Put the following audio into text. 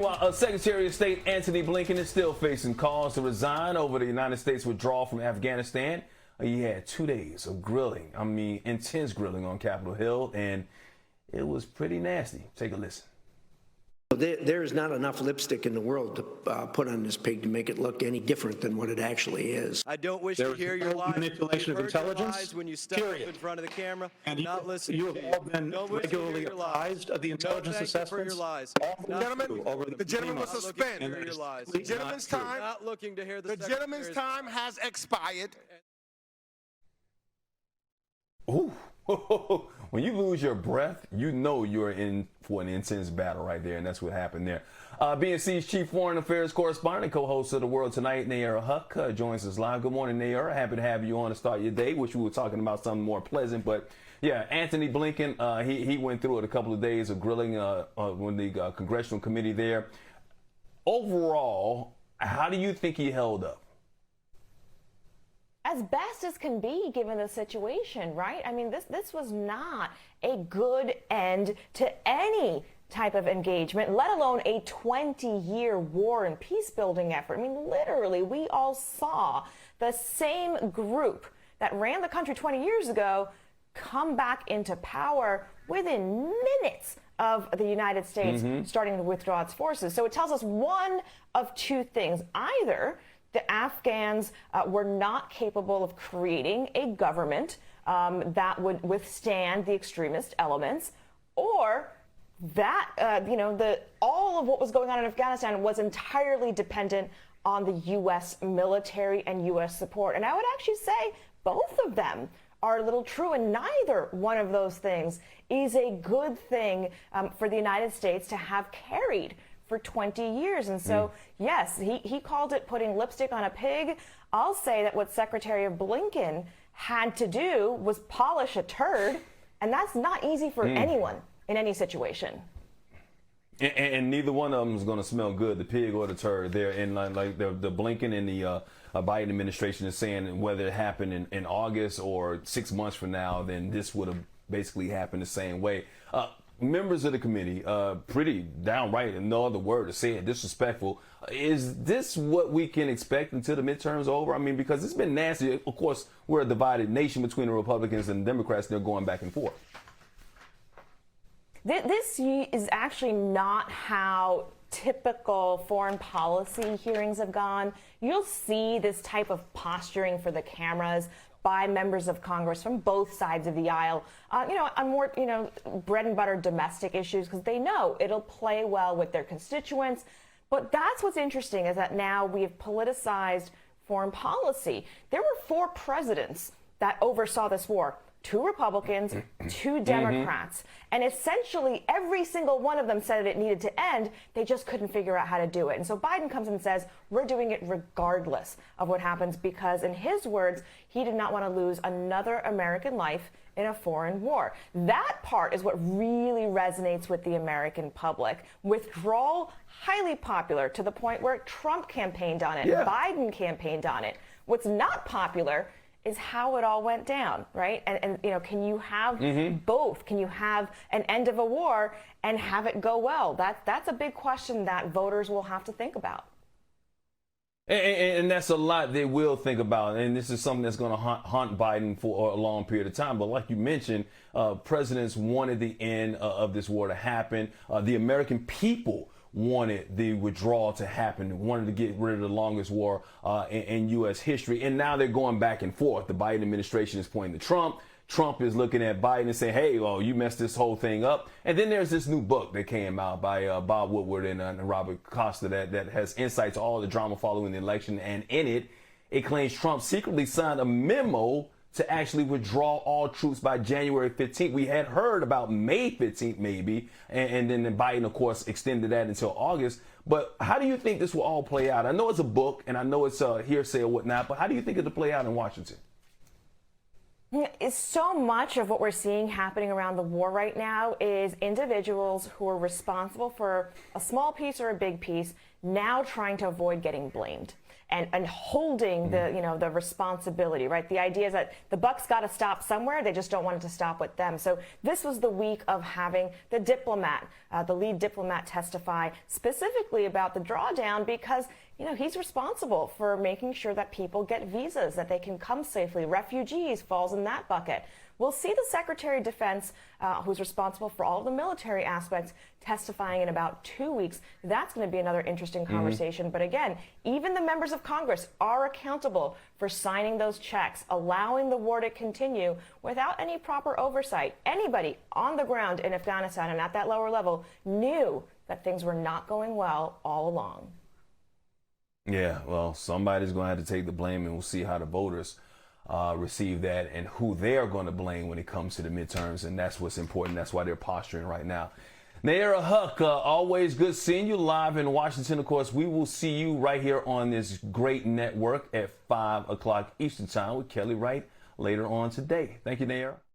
Well, Secretary of State Antony Blinken is still facing calls to resign over the United States withdrawal from Afghanistan. He had 2 days of grilling, intense grilling on Capitol Hill, and it was pretty nasty. Take a listen. There is not enough lipstick in the world to put on this pig to make it look any different than what it actually is. I don't wish to hear your lies. Manipulation of intelligence. Lies when you step up in front of the camera, and not listen. You have all been regularly apprised of the intelligence assessments. For your lies. The gentleman was suspended. The gentleman's time. Not looking to hear the gentleman's time has expired. Ooh. When you lose your breath, you know you're in for an intense battle right there, and that's what happened there. BNC's chief foreign affairs correspondent and co-host of The World Tonight, Nayyera Haq, joins us live. Good morning, Nayyera. Happy to have you on to start your day. Wish we were talking about something more pleasant, but yeah, Antony Blinken, he went through it a couple of days of grilling with the congressional committee there. Overall, how do you think he held up? As best as can be, given the situation, right? I mean, this was not a good end to any type of engagement, let alone a 20-year war and peace-building effort. I mean, literally, we all saw the same group that ran the country 20 years ago come back into power within minutes of the United States starting to withdraw its forces. So it tells us one of two things. Either the Afghans were not capable of creating a government that would withstand the extremist elements, or that all of what was going on in Afghanistan was entirely dependent on the U.S. military and U.S. support. And I would actually say both of them are a little true, and neither one of those things is a good thing for the United States to have carried for 20 years. And so, yes, he called it putting lipstick on a pig. I'll say that what Secretary of Blinken had to do was polish a turd, and that's not easy for anyone in any situation. And neither one of them is going to smell good, the pig or the turd. There, and like the Blinken and the Biden administration is saying whether it happened in August or 6 months from now, then this would have basically happened the same way. Members of the committee, pretty downright, and no other word to say it, disrespectful. Is this what we can expect until the midterms are over? I mean, because it's been nasty. Of course, we're a divided nation between the Republicans and the Democrats. They're going back and forth. This is actually not how typical foreign policy hearings have gone. You'll see this type of posturing for the cameras by members of Congress from both sides of the aisle, on more, bread and butter domestic issues, because they know it'll play well with their constituents. But that's what's interesting, is that now we have politicized foreign policy. There were 4 presidents that oversaw this war. 2 Republicans, 2 Democrats. And essentially every single one of them said it needed to end. They just couldn't figure out how to do it. And so Biden comes and says, we're doing it regardless of what happens, because in his words, he did not want to lose another American life in a foreign war. That part is what really resonates with the American public. Withdrawal, highly popular, to the point where Trump campaigned on it, Biden campaigned on it. What's not popular is how it all went down, right? And can you have both? Can you have an end of a war and have it go well? That's a big question that voters will have to think about. And that's a lot they will think about. And this is something that's going to haunt Biden for a long period of time. But like you mentioned, presidents wanted the end of this war to happen. The American people wanted the withdrawal to happen, wanted to get rid of the longest war in U.S. history. And now they're going back and forth. The Biden administration is pointing to Trump. Trump is looking at Biden and saying, hey, well, you messed this whole thing up. And then there's this new book that came out by Bob Woodward and Robert Costa that has insights to all the drama following the election. And in it, it claims Trump secretly signed a memo to actually withdraw all troops by January 15th. We had heard about May 15th, maybe, and then Biden, of course, extended that until August. But how do you think this will all play out? I know it's a book, and I know it's hearsay or whatnot, but how do you think it'll play out in Washington? It's so much of what we're seeing happening around the war right now is individuals who are responsible for a small piece or a big piece now trying to avoid getting blamed. and holding the, you know, the responsibility, right? The idea is that the buck's got to stop somewhere. They just don't want it to stop with them. So this was the week of having the diplomat, the lead diplomat, testify specifically about the drawdown because, you know, he's responsible for making sure that people get visas, that they can come safely. Refugees falls in that bucket. We'll see the Secretary of Defense, who's responsible for all of the military aspects, testifying in about 2 weeks. That's going to be another interesting conversation. But again, even the members of Congress are accountable for signing those checks, allowing the war to continue without any proper oversight. Anybody on the ground in Afghanistan and at that lower level knew that things were not going well all along. Yeah, well, somebody's going to have to take the blame, and we'll see how the voters receive that and who they are going to blame when it comes to the midterms. And that's what's important. That's why they're posturing right now. Nayyera Haq, always good seeing you live in Washington. Of course, we will see you right here on this great network at 5 o'clock Eastern Time with Kelly Wright later on today. Thank you, Nayyera.